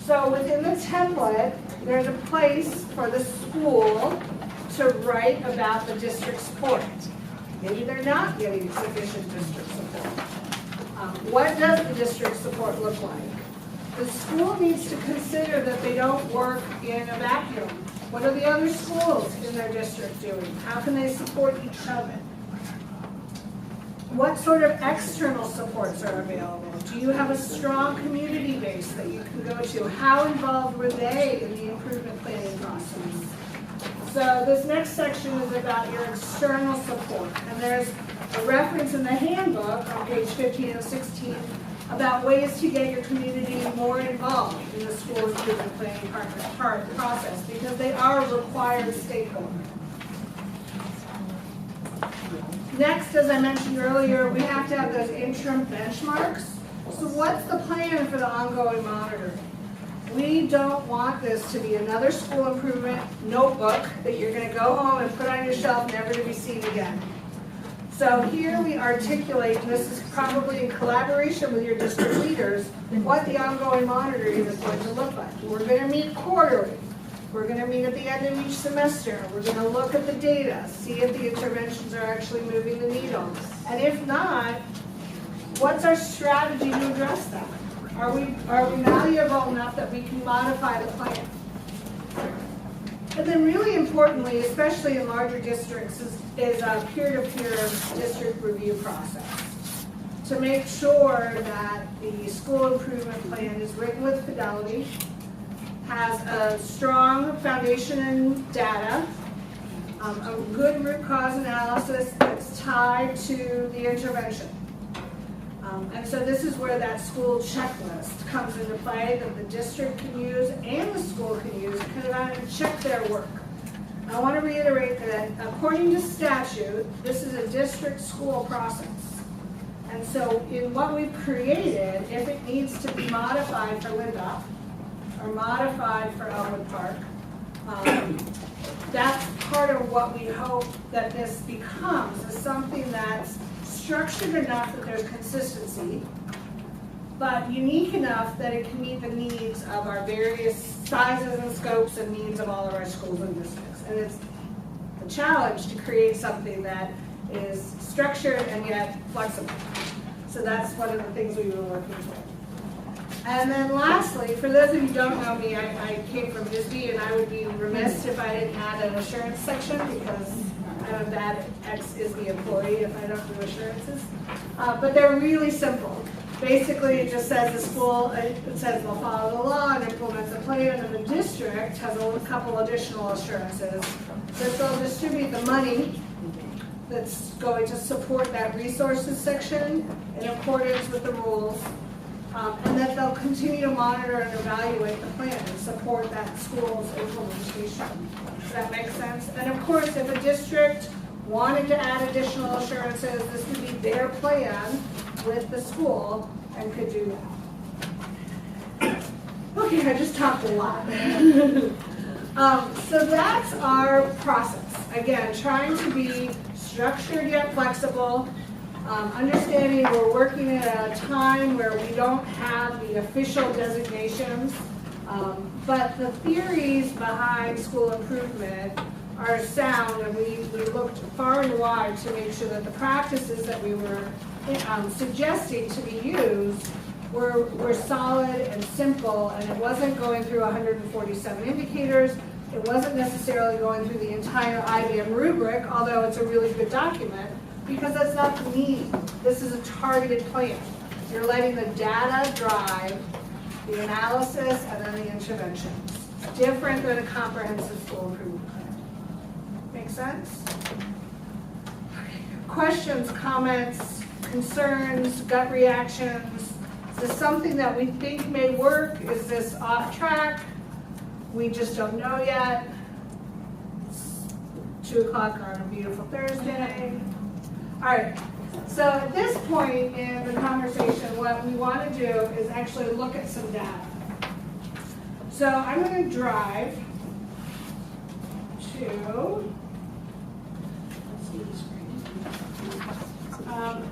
So within the template, there's a place for the school to write about the district support. Maybe they're not getting sufficient district support. What does the district support look like? The school needs to consider that they don't work in a vacuum. What are the other schools in their district doing? How can they support each other? What sort of external supports are available? Do you have a strong community base that you can go to? How involved were they in the improvement planning process? So this next section is about your external support. And there's a reference in the handbook on page 15 and 16 about ways to get your community more involved in the school improvement planning process because they are a required stakeholder. Next, as I mentioned earlier, we have to have those interim benchmarks. So what's the plan for the ongoing monitoring? We don't want this to be another school improvement notebook that you're going to go home and put on your shelf, never to be seen again. So here we articulate, and this is probably in collaboration with your district leaders, what the ongoing monitoring is going to look like. We're going to meet quarterly. We're going to meet at the end of each semester. We're going to look at the data, see if the interventions are actually moving the needle. And if not, what's our strategy to address that? Are we malleable enough that we can modify the plan? And then really importantly, especially in larger districts, is a peer-to-peer district review process to make sure that the school improvement plan is written with fidelity, has a strong foundation in data, a good root cause analysis that's tied to the intervention. And so this is where that school checklist comes into play that the district can use and the school can use to kind of check their work. I want to reiterate that according to statute, this is a district school process. And so in what we've created, if it needs to be modified for Lindop or modified for Elmwood Park, that's part of what we hope that this becomes, is something that's structured enough that there's consistency, but unique enough that it can meet the needs of our various sizes and scopes and needs of all of our schools and districts. And it's a challenge to create something that is structured and yet flexible. So that's one of the things we were working for. And then lastly, for those of you who don't know me, I came from ISB, and I would be remiss if I didn't add an assurance section because I'm a bad ex-ISB employee if I don't do assurances. But they're really simple. Basically, it just says the school, it says they'll follow the law and implement the plan, and the district has a couple additional assurances that they'll distribute the money that's going to support that resources section in accordance with the rules, and that they'll continue to monitor and evaluate the plan and support that school's implementation. Does that make sense? And of course, if a district wanted to add additional assurances, this would be their plan with the school and could do that. Okay, I just talked a lot. So that's our process. Again, trying to be structured yet flexible, understanding we're working at a time where we don't have the official designations, but the theories behind school improvement are sound, and we looked far and wide to make sure that the practices that we were suggesting to be used were solid and simple, and it wasn't going through 147 indicators. It wasn't necessarily going through the entire IBM rubric, although it's a really good document, because that's not the need. This is a targeted plan. You're letting the data drive the analysis and then the interventions. It's different than a comprehensive school improvement plan. Make sense? Questions, comments, concerns, gut reactions? Is this something that we think may work? Is this off track? We just don't know yet. It's 2 o'clock on a beautiful Thursday. All right, so at this point in the conversation, what we want to do is actually look at some data. So I'm going to drive to, let's see the screen,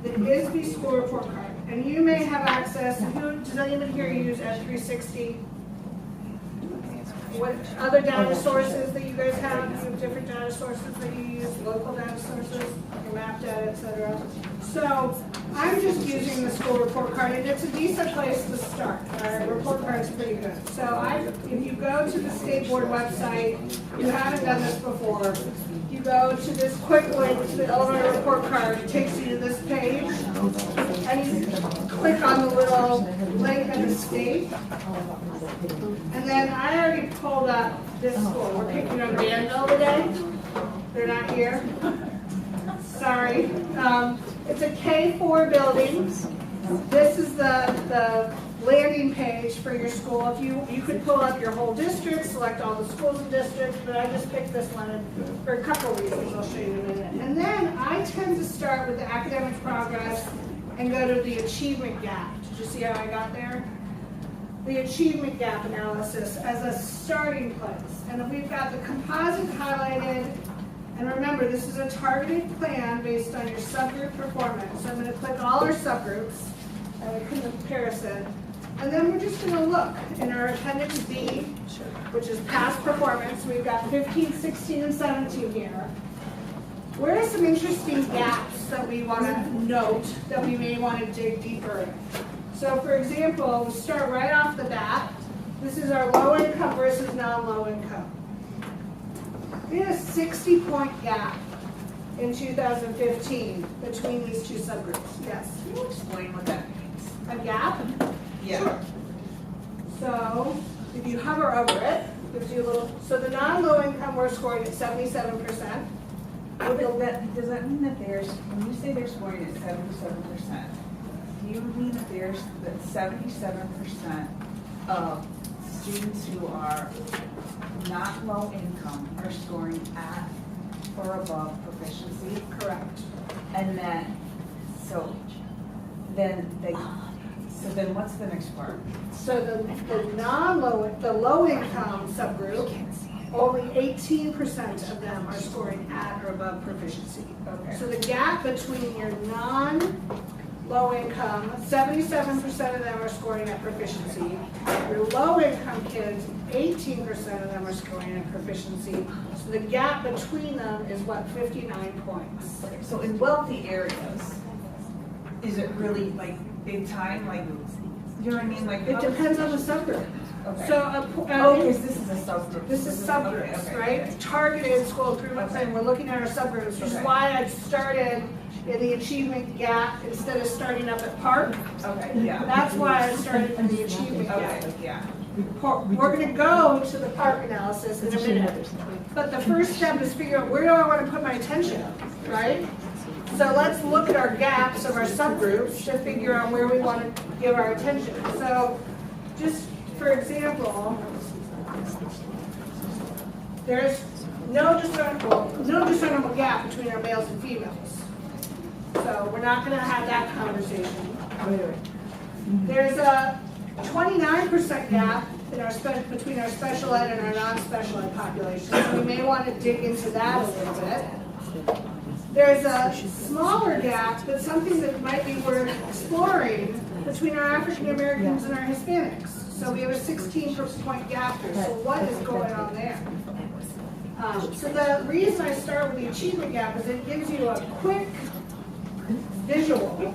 the ISB school report card. And you may have access, does anyone here use F360? What other data sources that you guys have? You have different data sources that you use, local data sources, your map data, etc. So I'm just using the school report card, and it's a decent place to start. Our report card is pretty good. So if you go to the state board website, you haven't done this before, you go to this quick link to the Illinois report card, it takes you to this page, And you click on the little link at the state. And then I already pulled up this school. We're picking on Danville today. They're not here. Sorry. It's a K4 building. This is the landing page for your school. If you could pull up your whole district, select all the schools and districts, but I just picked this one for a couple of reasons I'll show you in a minute. And then I tend to start with the academic progress and go to the achievement gap. Did you see how I got there? The achievement gap analysis as a starting place. And we've got the composite highlighted. And remember, this is a targeted plan based on your subgroup performance. So I'm going to click all our subgroups and a comparison. And then we're just going to look in our appendix B, which is past performance. We've got 15, 16, and 17 here. Where are some interesting gaps that we want to note that we may want to dig deeper in? So for example, we start right off the bat. This is our low income versus non-low income. We had a 60-point gap in 2015 between these two subgroups. Yes? Can you explain what that means? A gap? Yeah. Sure. So if you hover over it, gives you a little, so the non-low income we're scoring at 77%. Does that mean that when you say they're scoring at 77%, do you mean that that 77% of students who are not low income are scoring at or above proficiency? Correct. And then, so then what's the next part? So the low income subgroup, only 18% of them are scoring at or above proficiency. Okay. So the gap between your non-low income, 77% of them are scoring at proficiency. Your low income kids, 18% of them are scoring at proficiency. So the gap between them is what, 59 points. Okay, so in wealthy areas, is it really like big time? Like, you know what I mean? Like, It depends on the subgroup. Okay. So, because this is a subgroup. this is subgroups, Okay, right? okay. Targeted school improvement plan, we're looking at our subgroups, which is Okay. why I started in the achievement gap instead of starting up at Park. Okay, yeah. That's why I started in the achievement gap. Okay, yeah. We're gonna go to the Park analysis in a minute. But the first step is figure out where do I wanna put my attention, right? So let's look at our gaps of our subgroups to figure out where we wanna give our attention. So just for example, there's no discernible gap between our males and females. So we're not gonna have that conversation. There's a 29% gap in between our special ed and our non-special ed population. So we may want to dig into that a little bit. There's a smaller gap, but something that might be worth exploring between our African Americans and our Hispanics. So we have a 16-point gap there. So what is going on there? So the reason I start with the achievement gap is it gives you a quick visual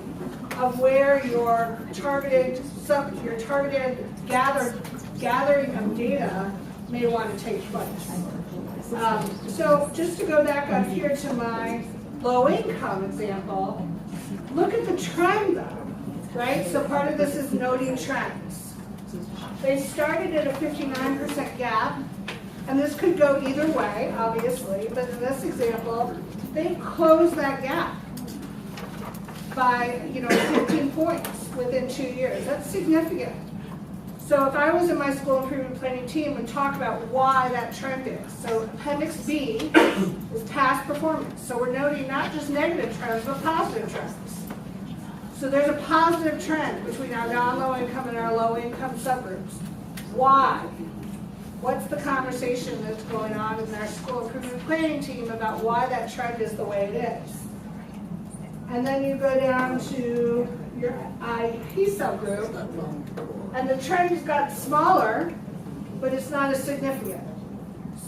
of where your targeted gathering of data may want to take place. So just to go back up here to my low income example, look at the trend though, right? So part of this is noting trends. They started at a 59% gap, and this could go either way, obviously, but in this example, they closed that gap by 15 points within 2 years. That's significant. So if I was in my school improvement planning team, we'd talk about why that trend is. So appendix B is past performance. So we're noting not just negative trends, but positive trends. So there's a positive trend between our non-low income and our low income subgroups. Why? What's the conversation that's going on in our school improvement planning team about why that trend is the way it is? And then you go down to your IEP subgroup, and the trend has got smaller, but it's not as significant.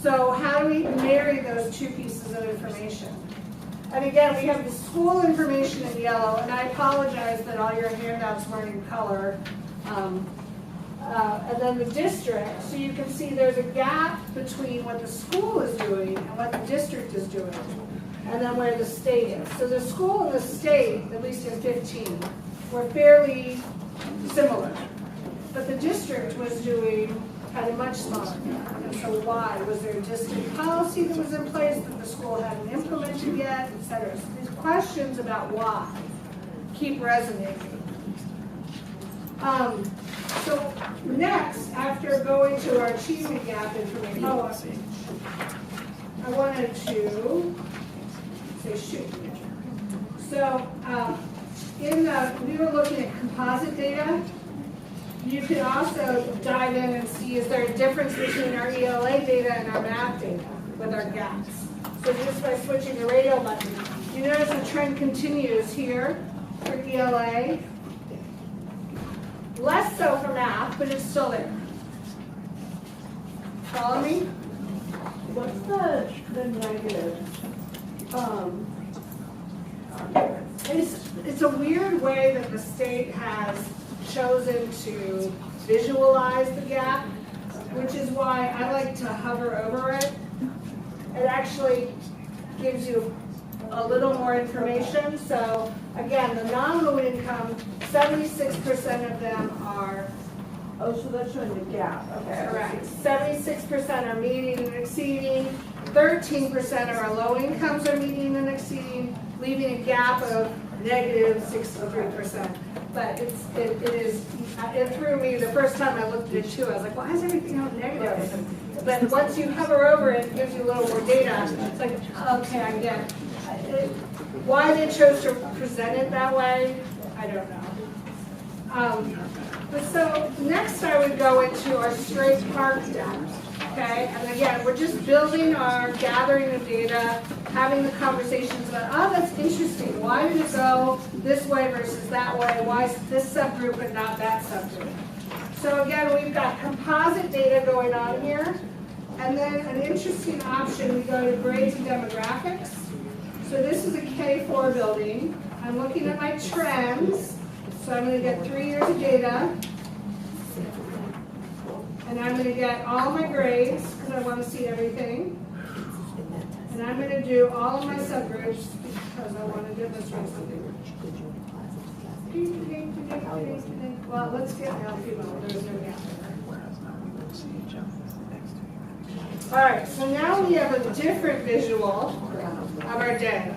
So how do we marry those two pieces of information? And again, we have the school information in yellow, and I apologize that all your handouts weren't in color. And then the district, so you can see there's a gap between what the school is doing and what the district is doing, and then where the state is. So the school and the state, at least in 15, were fairly similar. But the district had a much smaller gap. And so why? Was there a district policy that was in place that the school hadn't implemented yet, et cetera? So these questions about why keep resonating. So next, after going to our achievement gap information, I wanted to say shoot. So we were looking at composite data. You can also dive in and see, is there a difference between our ELA data and our math data with our gaps? So just by switching the radio button, you notice the trend continues here for ELA. Less so for math, but it's still there. Follow me? What's the negative? It's a weird way that the state has chosen to visualize the gap, which is why I like to hover over it. It actually gives you a little more information. So again, the non-low income, 76% of them are. Oh, so that's showing the gap. Okay. Correct. 76% are meeting and exceeding. 13% of our low incomes are meeting and exceeding, leaving a gap of negative 63%. But it threw me the first time I looked at it too. I was like, why is everything out negative? But once you hover over it, it gives you a little more data. It's like, okay, I get it. Why they chose to present it that way, I don't know. But so next I would go into our straight park data. Okay, and again, we're just building our gathering of data, having the conversations about, oh, that's interesting. Why did it go this way versus that way? Why is this subgroup and not that subgroup? So again, we've got composite data going on here. And then an interesting option, we go to grades and demographics. So this is a K4 building. I'm looking at my trends. So I'm going to get 3 years of data. And I'm going to get all my grades, because I want to see everything. And I'm going to do all of my subgroups, because I want to demonstrate something. Well, let's get female. There's no gap there. All right, so now we have a different visual of our day.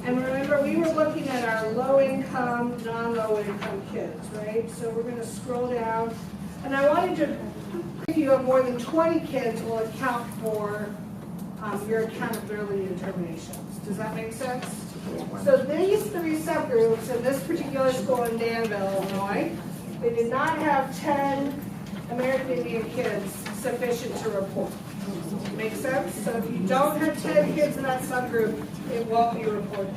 And remember, we were looking at our low-income, non-low-income kids, right? So we're going to scroll down. And I wanted to, if you have more than 20 kids, will account for your accountability determinations. Does that make sense? So these 3 subgroups in this particular school in Danville, Illinois, they did not have 10 American Indian kids sufficient to report. Make sense? So if you don't have 10 kids in that subgroup, it won't be reported.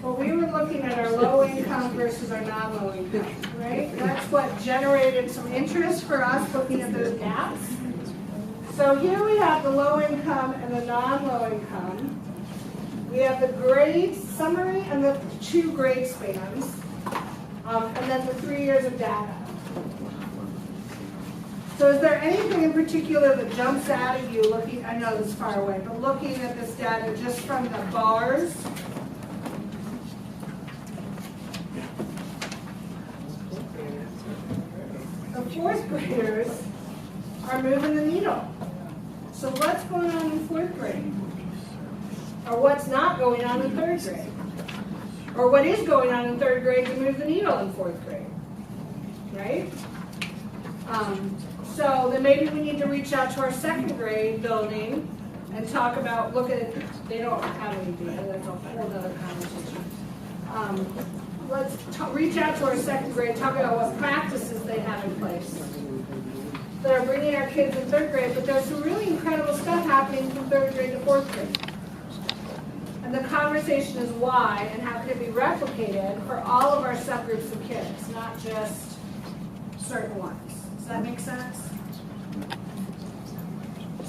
But we were looking at our low income versus our non-low income, right? That's what generated some interest for us looking at those gaps. So here we have the low income and the non-low income. We have the grade summary and the 2 grade spans, and then the 3 years of data. So is there anything in particular that jumps out at you looking, I know this is far away, but looking at this data just from the bars? The 4th graders are moving the needle. So what's going on in 4th grade? Or what's not going on in 3rd grade? Or what is going on in 3rd grade to move the needle in 4th grade? Right? So then maybe we need to reach out to our 2nd grade building and talk about, they don't have any data, that's a whole other conversation. Let's reach out to our 2nd grade, talk about what practices they have in place that are bringing our kids in 3rd grade, but there's some really incredible stuff happening from 3rd grade to 4th grade. And the conversation is why and how can it be replicated for all of our subgroups of kids, not just certain ones. Does that make sense?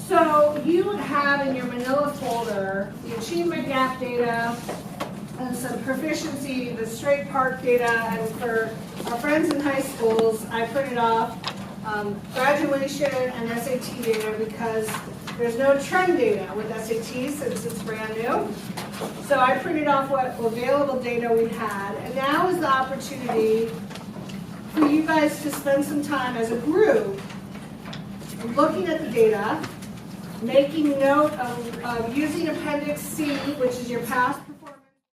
So you would have in your manila folder the achievement gap data and some proficiency, the straight park data, and for our friends in high schools, I printed off graduation and SAT data because there's no trend data with SAT since it's brand new. So I printed off what available data we had, and now is the opportunity for you guys to spend some time as a group looking at the data, making note of using Appendix C, which is your past